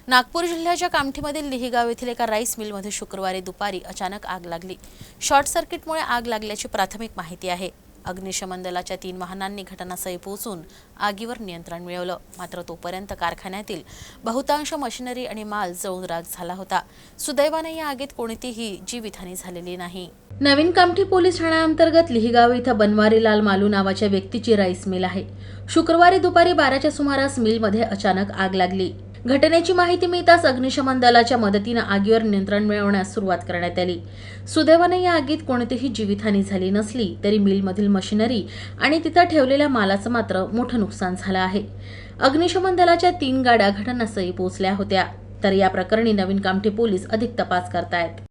नागपूर जिल्ह्याच्या कामठीमधील लिहिगाव येथील एका राईस मिलमध्ये शुक्रवारी दुपारी अचानक आग लागली। शॉर्ट सर्किटमुळे आग लागल्याची प्राथमिक माहिती आहे। अग्निशमन दलाच्या 3 वाहनांनी घटनास्थळी पोहोचून आगीवर नियंत्रण मिळवलं, मात्र तोपर्यंत कारखान्यातील बहुतांश मशिनरी आणि माल जळून राख झाला होता। सुदैवाने या आगीत कोणतीही जीवितहानी झालेली नाही। नवीन कामठी पोलीस ठाण्याअंतर्गत लिहिगाव इथं बनवारीलाल मालू नावाच्या व्यक्तीची राईस मिल आहे। शुक्रवारी दुपारी 12च्या सुमारास मिलमध्ये अचानक आग लागली। घटनेची माहिती मिळताच अग्निशमन दलाच्या मदतीने आगीवर नियंत्रण मिळवण्यास सुरुवात करण्यात आली। सुदैवाने या आगीत कोणतीही जीवितहानी झाली नसली तरी मिलमधील मशिनरी आणि तिथे ठेवलेल्या मालाचं मात्र मोठं नुकसान झालं आहे। अग्निशमन दलाच्या 3 गाड्या घटनास्थळी पोहोचल्या होत्या, तर या प्रकरणी नवीन कामठी पोलीस अधिक तपास करतायत।